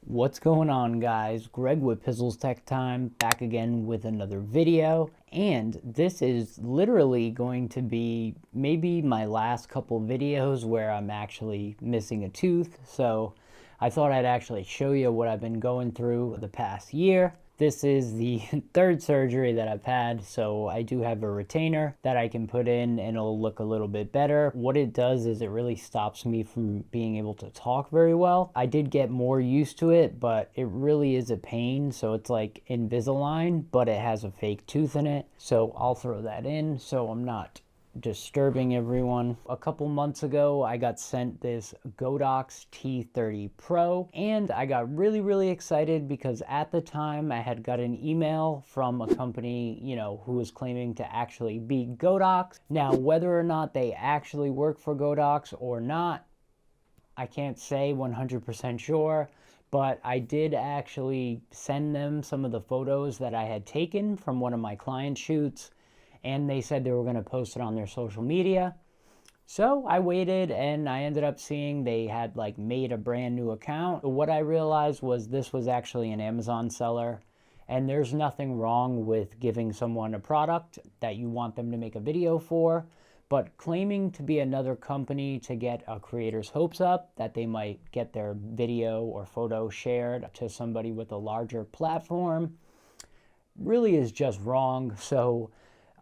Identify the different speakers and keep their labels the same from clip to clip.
Speaker 1: What's going on, guys? Greg with PizzlesTechTime back again with another video, and this is literally going to be maybe my last couple videos where I'm actually missing a tooth. So I thought I'd actually show you what I've been going through the past year. This is the third surgery that I've had, so I do have a retainer that I can put in and it'll look a little bit better. What it does is it really stops me from being able to talk very well. I did get more used to it, but it really is a pain. So it's like Invisalign, but it has a fake tooth in it. So I'll throw that in so I'm not disturbing everyone. A couple months ago, I got sent this Godox T30 Pro, and I got really excited because at the time I had got an email from a company, who was claiming to actually be Godox. Now, whether or not they actually work for Godox or not, I can't say 100% sure, but I did actually send them some of the photos that I had taken from one of my client shoots, and they said they were going to post it on their social media. So I waited, and I ended up seeing they had made a brand new account. What I realized was this was actually an Amazon seller, and there's nothing wrong with giving someone a product that you want them to make a video for, but claiming to be another company to get a creator's hopes up that they might get their video or photo shared to somebody with a larger platform really is just wrong. So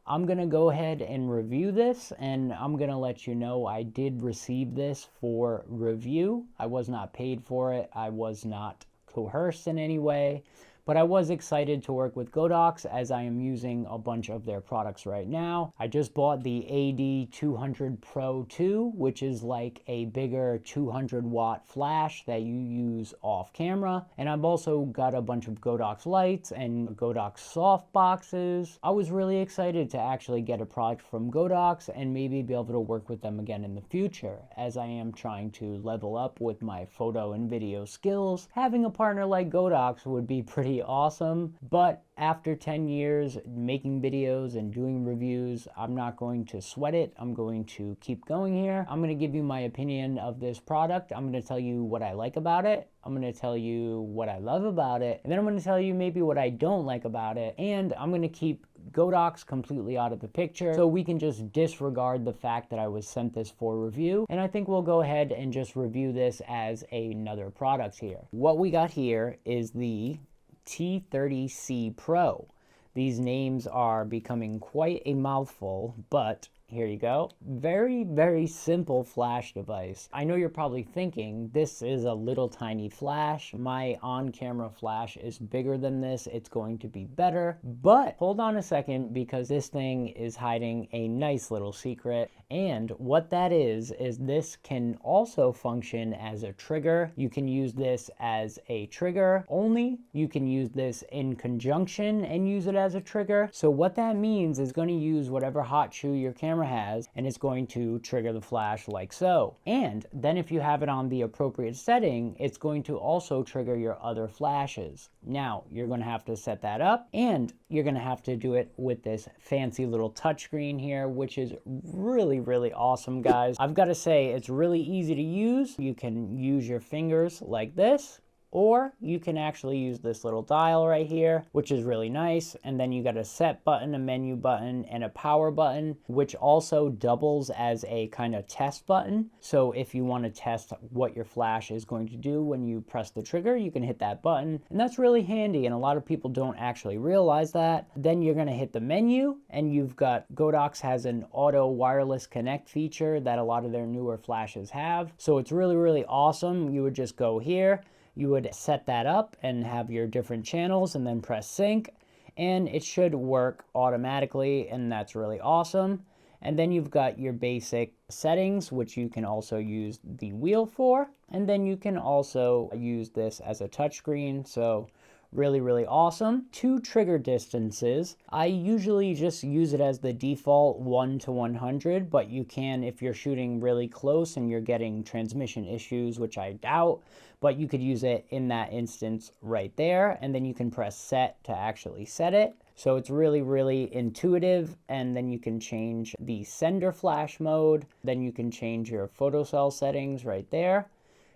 Speaker 1: I'm going to go ahead and review this, and I'm going to let you know I did receive this for review. I was not paid for it. I was not coerced in any way, but I was excited to work with Godox as I am using a bunch of their products right now. I just bought the AD200 Pro 2, which is like a bigger 200-watt flash that you use off camera. And I've also got a bunch of Godox lights and Godox Soft Boxes. I was really excited to actually get a product from Godox and maybe be able to work with them again in the future, as I am trying to level up with my photo and video skills. Having a partner like Godox would be pretty awesome, but after 10 years making videos and doing reviews, I'm not going to sweat it. I'm going to keep going here. I'm going to give you my opinion of this product. I'm going to tell you what I like about it. I'm going to tell you what I love about it. And then I'm going to tell you maybe what I don't like about it. And I'm going to keep Godox completely out of the picture, so we can just disregard the fact that I was sent this for review. And I think we'll go ahead and just review this as another product here. What we got here is the T30C Pro. These names are becoming quite a mouthful, but here you go. Very simple flash device. I know you're probably thinking, this is a little tiny flash. My on-camera flash is bigger than this. It's going to be better. But hold on a second, because this thing is hiding a nice little secret. And what that is this can also function as a trigger. You can use this as a trigger only. You can use this in conjunction and use it as a trigger. So what that means is going to use whatever hot shoe your camera has, and it's going to trigger the flash like so. And then if you have it on the appropriate setting, it's going to also trigger your other flashes. Now, you're going to have to set that up, and you're going to have to do it with this fancy little touchscreen here, which is really awesome, guys. I've got to say, it's really easy to use. You can use your fingers like this, or you can actually use this little dial right here, which is really nice. And then you got a set button, a menu button, and a power button, which also doubles as a kind of test button. So if you want to test what your flash is going to do when you press the trigger, you can hit that button. And that's really handy, and a lot of people don't actually realize that. Then you're going to hit the menu, and you've got Godox has an auto wireless connect feature that a lot of their newer flashes have. So it's really awesome. You would just go here, you would set that up and have your different channels, and then press sync, and it should work automatically, and that's really awesome. And then you've got your basic settings, which you can also use the wheel for, and then you can also use this as a touchscreen. So really awesome. 2 trigger distances. I usually just use it as the default 1 to 100, but you can, if you're shooting really close and you're getting transmission issues, which I doubt, but you could use it in that instance right there, and then you can press set to actually set it. So it's really intuitive, and then you can change the sender flash mode, then you can change your photocell settings right there.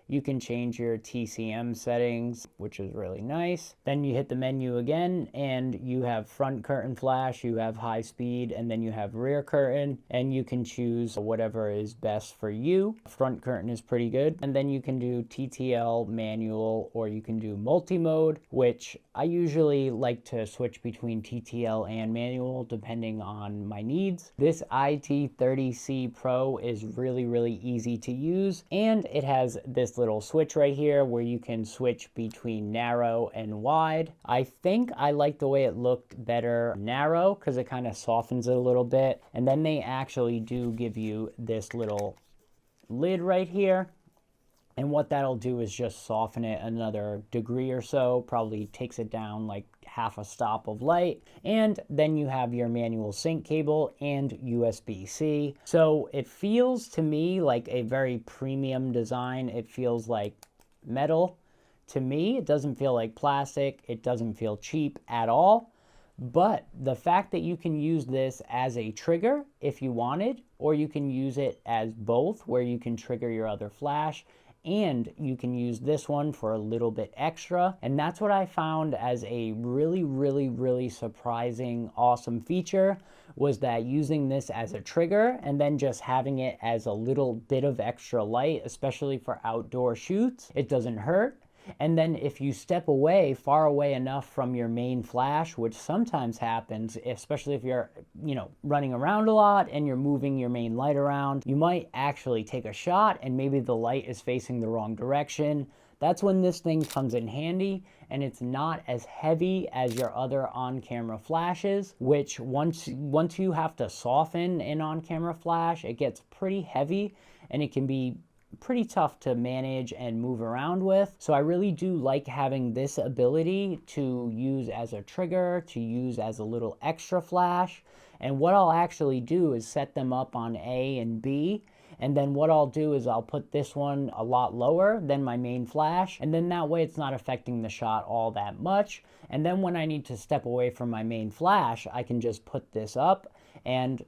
Speaker 1: You can change your TCM settings, which is really nice. Then you hit the menu again and you have front curtain flash, you have high speed, and then you have rear curtain, and you can choose whatever is best for you. Front curtain is pretty good. And then you can do TTL, manual, or you can do multi-mode, which I usually like to switch between TTL and manual depending on my needs. This IT30C Pro is really easy to use, and it has this little switch right here where you can switch between narrow and wide. I think I like the way it looked better narrow because it kind of softens it a little bit. And then they actually do give you this little lid right here. And what that'll do is just soften it another degree or so, probably takes it down like half a stop of light. And then you have your manual sync cable and USB-C. So it feels to me like a very premium design. It feels like metal. To me, it doesn't feel like plastic. It doesn't feel cheap at all. But the fact that you can use this as a trigger if you wanted, or you can use it as both where you can trigger your other flash, and you can use this one for a little bit extra. And that's what I found as a really surprising, awesome feature, was that using this as a trigger and then just having it as a little bit of extra light, especially for outdoor shoots, it doesn't hurt. And then if you step away, far away enough from your main flash, which sometimes happens, especially if you're, running around a lot and you're moving your main light around, you might actually take a shot and maybe the light is facing the wrong direction. That's when this thing comes in handy, and it's not as heavy as your other on-camera flashes, which once you have to soften an on-camera flash, it gets pretty heavy and it can be pretty tough to manage and move around with. So I really do like having this ability to use as a trigger, to use as a little extra flash. And what I'll actually do is set them up on A and B. And then what I'll do is I'll put this one a lot lower than my main flash. And then that way it's not affecting the shot all that much. And then when I need to step away from my main flash, I can just put this up. And,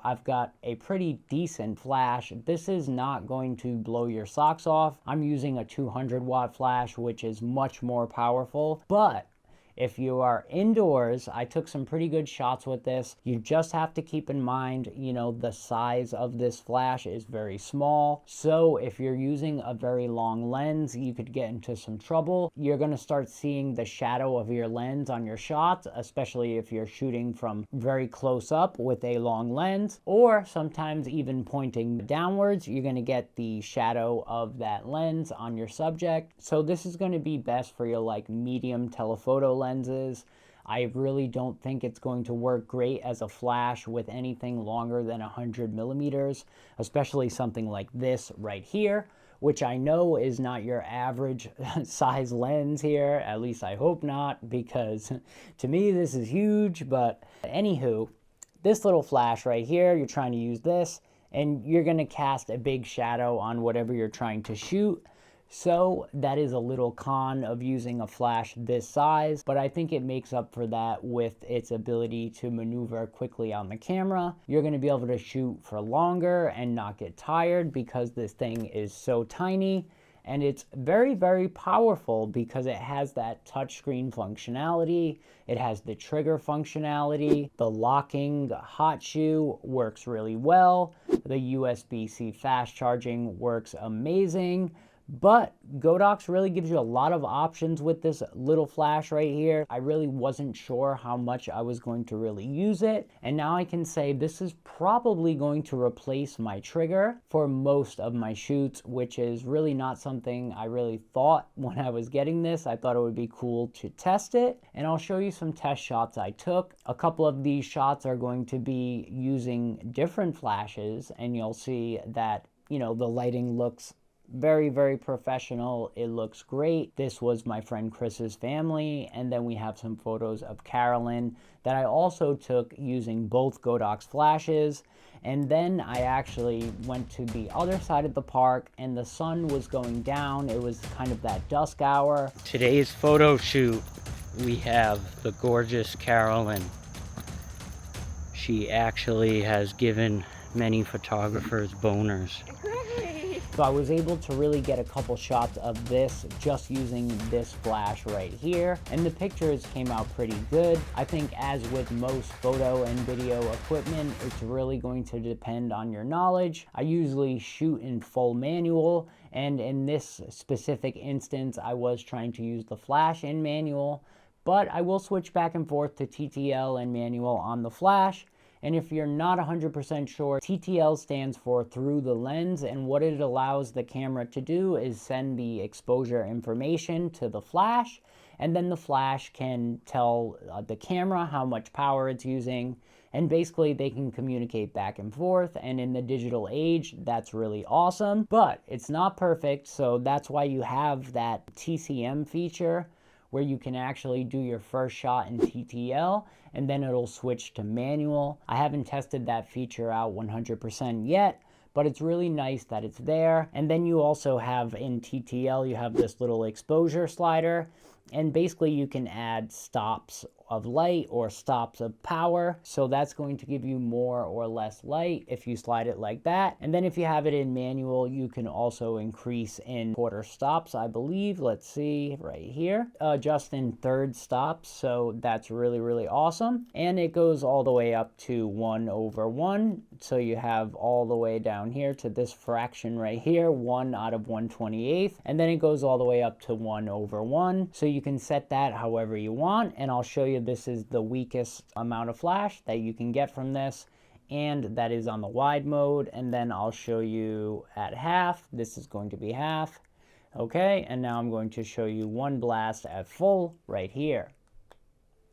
Speaker 1: I've got a pretty decent flash. This is not going to blow your socks off. I'm using a 200-watt flash, which is much more powerful. But if you are indoors, I took some pretty good shots with this. You just have to keep in mind, the size of this flash is very small. So if you're using a very long lens, you could get into some trouble. You're going to start seeing the shadow of your lens on your shots, especially if you're shooting from very close up with a long lens, or sometimes even pointing downwards, you're going to get the shadow of that lens on your subject. So this is going to be best for your medium telephoto lenses. I really don't think it's going to work great as a flash with anything longer than 100 millimeters, especially something like this right here, which I know is not your average size lens here. At least I hope not, because to me this is huge. But anywho, this little flash right here, you're trying to use this and you're going to cast a big shadow on whatever you're trying to shoot. So that is a little con of using a flash this size, but I think it makes up for that with its ability to maneuver quickly on the camera. You're going to be able to shoot for longer and not get tired because this thing is so tiny. And it's very powerful because it has that touchscreen functionality. It has the trigger functionality. The locking hot shoe works really well. The USB-C fast charging works amazing. But Godox really gives you a lot of options with this little flash right here. I really wasn't sure how much I was going to really use it. And now I can say this is probably going to replace my trigger for most of my shoots, which is really not something I really thought when I was getting this. I thought it would be cool to test it. And I'll show you some test shots I took. A couple of these shots are going to be using different flashes, and you'll see that, the lighting looks very professional. It looks great. This was my friend Chris's family, and then we have some photos of Carolyn that I also took using both Godox flashes. And then I actually went to the other side of the park and the sun was going down. It was kind of that dusk hour. Today's photo shoot, we have the gorgeous Carolyn. She actually has given many photographers boners. So I was able to really get a couple shots of this just using this flash right here, and the pictures came out pretty good. I think as with most photo and video equipment, it's really going to depend on your knowledge. I usually shoot in full manual, and in this specific instance, I was trying to use the flash in manual, but I will switch back and forth to TTL and manual on the flash. And if you're not 100% sure, TTL stands for through the lens, and what it allows the camera to do is send the exposure information to the flash, and then the flash can tell the camera how much power it's using, and basically they can communicate back and forth. And in the digital age, that's really awesome, but it's not perfect, so that's why you have that TCM feature where you can actually do your first shot in TTL and then it'll switch to manual. I haven't tested that feature out 100% yet, but it's really nice that it's there. And then you also have in TTL, you have this little exposure slider, and basically you can add stops of light or stops of power. So that's going to give you more or less light if you slide it like that. And then if you have it in manual, you can also increase in quarter stops, I believe. Let's see right here, just in third stops. So that's really, really awesome. And it goes all the way up to 1/1. So you have all the way down here to this fraction right here, 1/128. And then it goes all the way up to 1/1. So you can set that however you want. And I'll show you, this is the weakest amount of flash that you can get from this, and that is on the wide mode. And then I'll show you at half. This is going to be half. Okay, and now I'm going to show you one blast at full right here.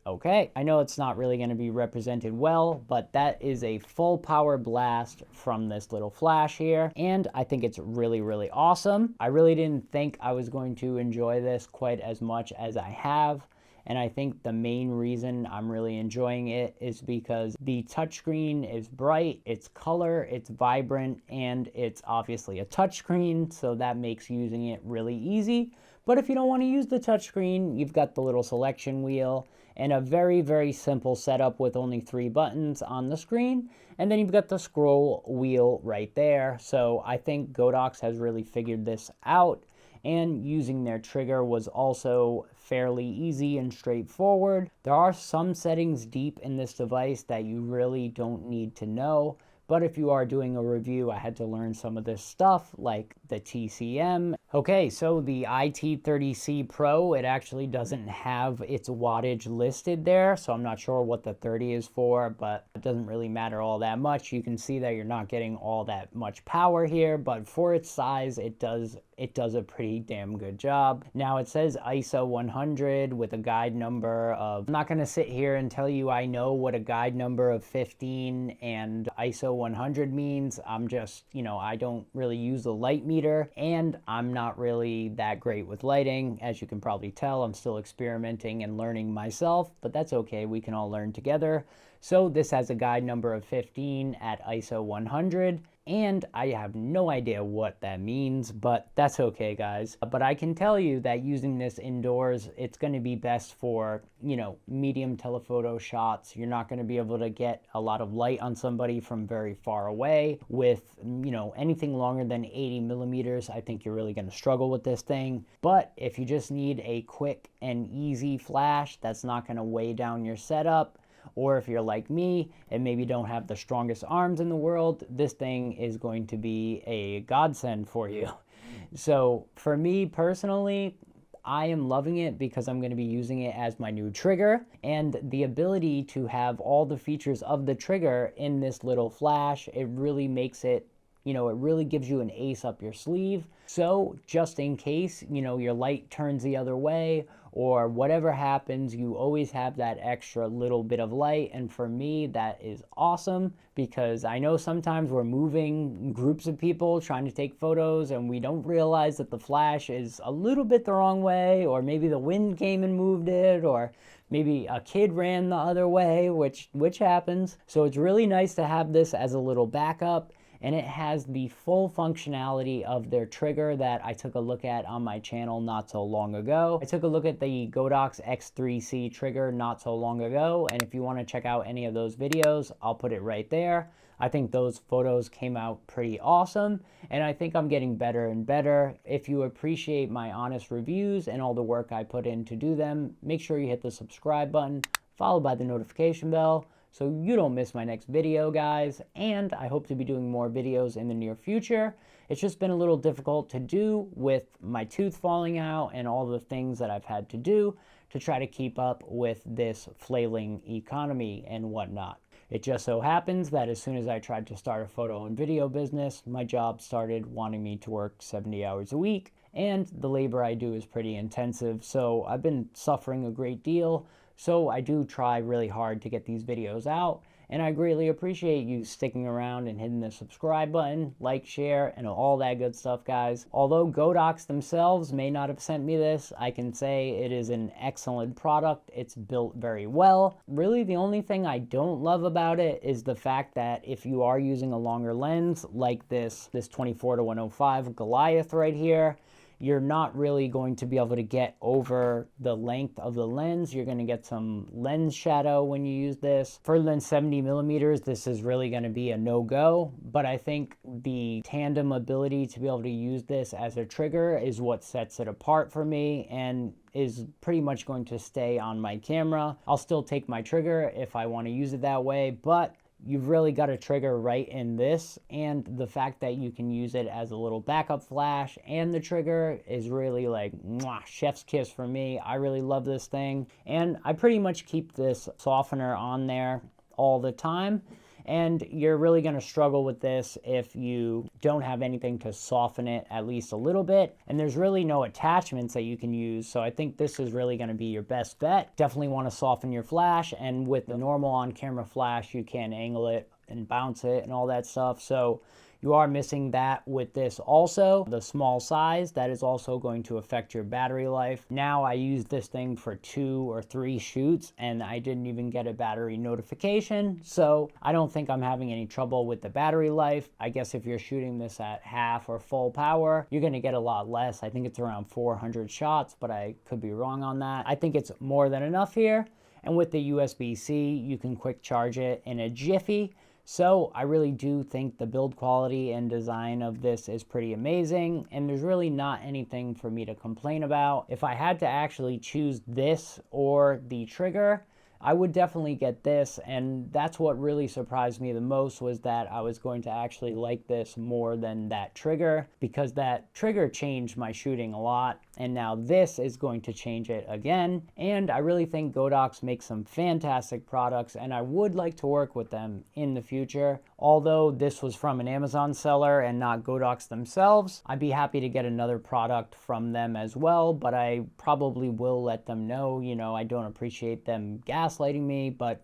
Speaker 1: Okay, I know it's not really going to be represented well, but that is a full power blast from this little flash here, and I think it's really, really awesome. I really didn't think I was going to enjoy this quite as much as I have, and I think the main reason I'm really enjoying it is because the touchscreen is bright, it's color, it's vibrant, and it's obviously a touchscreen, so that makes using it really easy. But if you don't want to use the touchscreen, you've got the little selection wheel and a very, very simple setup with only 3 buttons on the screen. And then you've got the scroll wheel right there. So I think Godox has really figured this out, and using their trigger was also fairly easy and straightforward. There are some settings deep in this device that you really don't need to know, but if you are doing a review, I had to learn some of this stuff, like the TCM. Okay, so the IT30C Pro, it actually doesn't have its wattage listed there, so I'm not sure what the 30 is for, but it doesn't really matter all that much. You can see that you're not getting all that much power here, but for its size, it does a pretty damn good job. Now it says ISO 100 with a guide number of, I'm not gonna sit here and tell you I know what a guide number of 15 and ISO 100 means. I'm just, I don't really use the light meter, and I'm not really that great with lighting. As you can probably tell, I'm still experimenting and learning myself, but that's okay, we can all learn together. So this has a guide number of 15 at ISO 100, and I have no idea what that means, but that's okay, guys. But I can tell you that using this indoors, it's going to be best for, medium telephoto shots. You're not going to be able to get a lot of light on somebody from very far away. With, anything longer than 80 millimeters, I think you're really going to struggle with this thing. But if you just need a quick and easy flash that's not going to weigh down your setup, or if you're like me and maybe don't have the strongest arms in the world, this thing is going to be a godsend for you. So for me personally, I am loving it because I'm going to be using it as my new trigger, and the ability to have all the features of the trigger in this little flash, it really makes it, it really gives you an ace up your sleeve. So just in case, your light turns the other way or whatever happens, you always have that extra little bit of light. And for me, that is awesome, because I know sometimes we're moving groups of people trying to take photos and we don't realize that the flash is a little bit the wrong way, or maybe the wind came and moved it, or maybe a kid ran the other way, which happens. So it's really nice to have this as a little backup. And it has the full functionality of their trigger that I took a look at on my channel not so long ago. I took a look at the Godox X3C Trigger not so long ago, and if you want to check out any of those videos, I'll put it right there. I think those photos came out pretty awesome, and I think I'm getting better and better. If you appreciate my honest reviews and all the work I put in to do them, make sure you hit the subscribe button, followed by the notification bell, so you don't miss my next video, guys. And I hope to be doing more videos in the near future. It's just been a little difficult to do with my tooth falling out and all the things that I've had to do to try to keep up with this flailing economy and whatnot. It just so happens that as soon as I tried to start a photo and video business, my job started wanting me to work 70 hours a week, and the labor I do is pretty intensive, so I've been suffering a great deal. So I do try really hard to get these videos out, and I greatly appreciate you sticking around and hitting the subscribe button, like, share, and all that good stuff, guys. Although Godox themselves may not have sent me this, I can say it is an excellent product. It's built very well. Really, the only thing I don't love about it is the fact that if you are using a longer lens, like this 24-105 Goliath right here, you're not really going to be able to get over the length of the lens. You're going to get some lens shadow when you use this. Further than 70 millimeters, this is really going to be a no-go, but I think the tandem ability to be able to use this as a trigger is what sets it apart for me and is pretty much going to stay on my camera. I'll still take my trigger if I want to use it that way, but you've really got a trigger right in this, and the fact that you can use it as a little backup flash and the trigger is really like mwah, chef's kiss for me. I really love this thing, and I pretty much keep this softener on there all the time. And you're really going to struggle with this if you don't have anything to soften it at least a little bit. And there's really no attachments that you can use. So I think this is really going to be your best bet. Definitely want to soften your flash. And with the normal on-camera flash, you can angle it and bounce it and all that stuff. So you are missing that with this also. The small size, that is also going to affect your battery life. Now I use this thing for 2 or 3 shoots and I didn't even get a battery notification. So I don't think I'm having any trouble with the battery life. I guess if you're shooting this at half or full power, you're gonna get a lot less. I think it's around 400 shots, but I could be wrong on that. I think it's more than enough here. And with the USB-C, you can quick charge it in a jiffy. So I really do think the build quality and design of this is pretty amazing, and there's really not anything for me to complain about. If I had to actually choose this or the trigger, I would definitely get this, and that's what really surprised me the most, was that I was going to actually like this more than that trigger, because that trigger changed my shooting a lot, and now this is going to change it again. And I really think Godox makes some fantastic products, and I would like to work with them in the future. Although this was from an Amazon seller and not Godox themselves, I'd be happy to get another product from them as well, but I probably will let them know, I don't appreciate them gaslighting me, but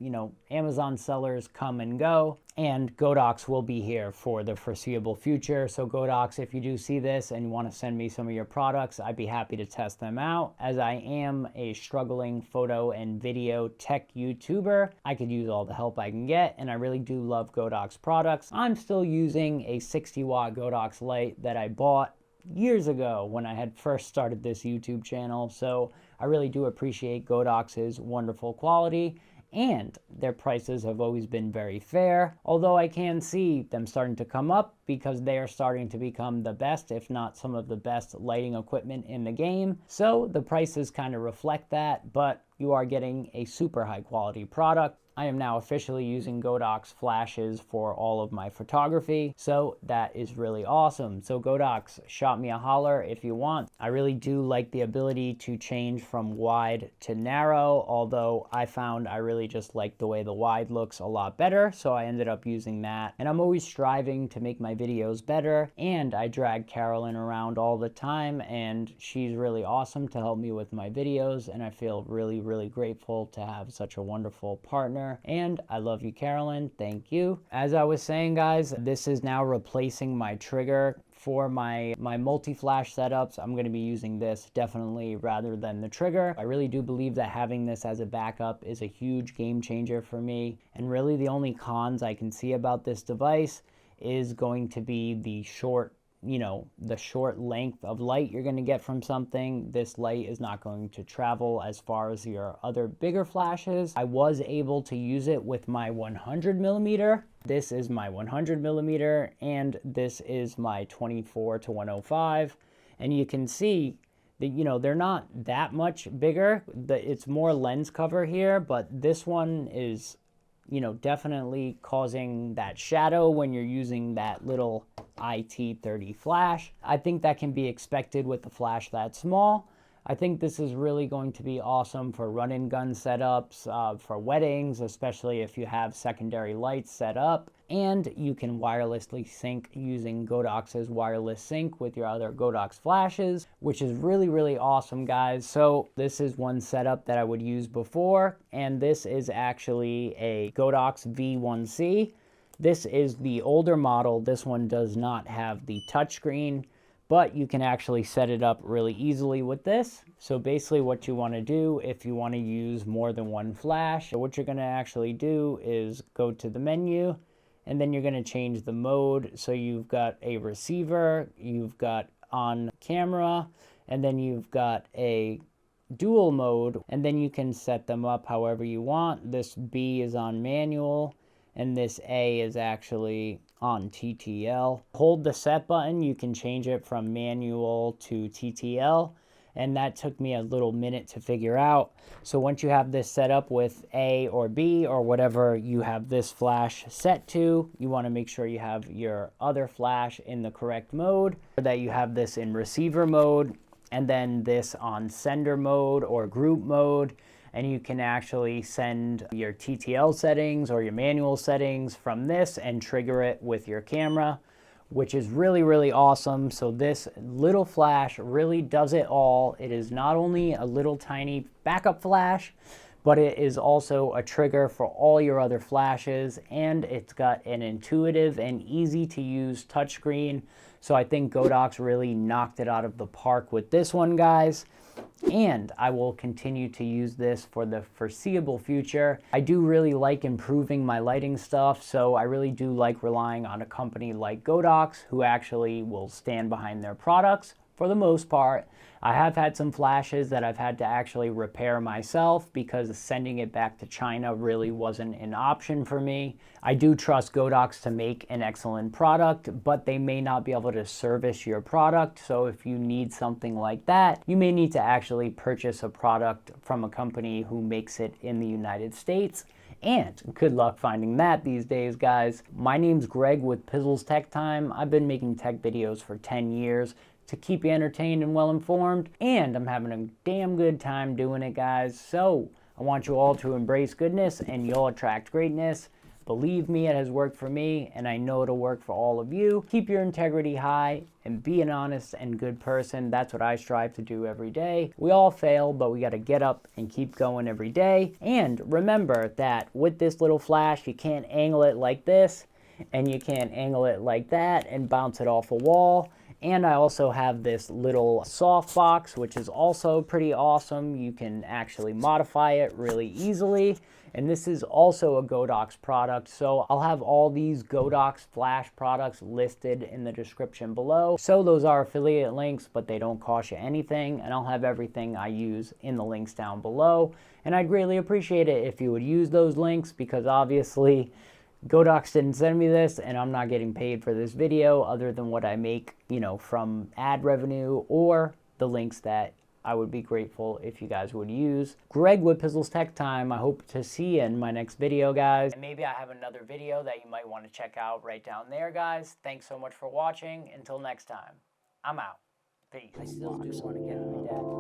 Speaker 1: Amazon sellers come and go, and Godox will be here for the foreseeable future. So Godox, if you do see this and you want to send me some of your products, I'd be happy to test them out. As I am a struggling photo and video tech YouTuber, I could use all the help I can get, and I really do love Godox products. I'm still using a 60-watt Godox light that I bought years ago when I had first started this YouTube channel, so I really do appreciate Godox's wonderful quality, and their prices have always been very fair, although I can see them starting to come up because they are starting to become the best, if not some of the best lighting equipment in the game. So the prices kind of reflect that, but you are getting a super high quality product. I am now officially using Godox flashes for all of my photography, so that is really awesome. So Godox, shot me a holler if you want. I really do like the ability to change from wide to narrow, although I found I really just like the way the wide looks a lot better, so I ended up using that. And I'm always striving to make my videos better, and I drag Carolyn around all the time, and she's really awesome to help me with my videos, and I feel really, really grateful to have such a wonderful partner. And I love you, Carolyn. Thank you. As I was saying, guys, this is now replacing my trigger. For my multi-flash setups, I'm going to be using this definitely rather than the trigger. I really do believe that having this as a backup is a huge game changer for me. And really the only cons I can see about this device is going to be the short you know, the short length of light you're going to get from something. This light is not going to travel as far as your other bigger flashes. I was able to use it with my 100 millimeter. This is my 100 millimeter, and this is my 24 to 105. And you can see that, you know, they're not that much bigger. It's more lens cover here, but this one is, you know, definitely causing that shadow when you're using that little IT30 flash. I think that can be expected with a flash that small. I think this is really going to be awesome for run-and-gun setups, for weddings, especially if you have secondary lights set up. And you can wirelessly sync using Godox's wireless sync with your other Godox flashes, which is really, really awesome, guys. So this is one setup that I would use before, and this is actually a Godox V1c. This is the older model. This one does not have the touchscreen, but you can actually set it up really easily with this. So basically what you want to do if you want to use more than one flash, what you're going to actually do is go to the menu, and then you're going to change the mode. So you've got a receiver, you've got on camera, and then you've got a dual mode, and then you can set them up however you want. This B is on manual, and this A is actually on TTL. Hold the set button, you can change it from manual to TTL, and that took me a little minute to figure out. So once you have this set up with A or B or whatever you have this flash set to, you want to make sure you have your other flash in the correct mode, or that you have this in receiver mode, and then this on sender mode or group mode. And you can actually send your TTL settings or your manual settings from this and trigger it with your camera, which is really, really awesome. So this little flash really does it all. It is not only a little tiny backup flash, but it is also a trigger for all your other flashes, and it's got an intuitive and easy to use touchscreen. So I think Godox really knocked it out of the park with this one, guys. And I will continue to use this for the foreseeable future. I do really like improving my lighting stuff, so I really do like relying on a company like Godox, who actually will stand behind their products for the most part. I have had some flashes that I've had to actually repair myself because sending it back to China really wasn't an option for me. I do trust Godox to make an excellent product, but they may not be able to service your product. So if you need something like that, you may need to actually purchase a product from a company who makes it in the United States. And good luck finding that these days, guys. My name's Greg with PizzlesTechTime. I've been making tech videos for 10 years. To keep you entertained and well informed, and I'm having a damn good time doing it, guys. So I want you all to embrace goodness, and you'll attract greatness. Believe me, it has worked for me, and I know it'll work for all of you. Keep your integrity high and be an honest and good person. That's what I strive to do every day. We all fail, but we got to get up and keep going every day. And remember that with this little flash, you can't angle it like this, and you can't angle it like that and bounce it off a wall. And I also have this little soft box, which is also pretty awesome. You can actually modify it really easily. And this is also a Godox product. So I'll have all these Godox flash products listed in the description below. So those are affiliate links, but they don't cost you anything. And I'll have everything I use in the links down below. And I'd greatly appreciate it if you would use those links, because obviously Godox didn't send me this, and I'm not getting paid for this video other than what I make, you know, from ad revenue or the links that I would be grateful if you guys would use. Greg with PizzlesTechTime. I hope to see you in my next video, guys. And maybe I have another video that you might want to check out right down there, guys. Thanks so much for watching. Until next time, I'm out. Peace. I still do want to get my dad.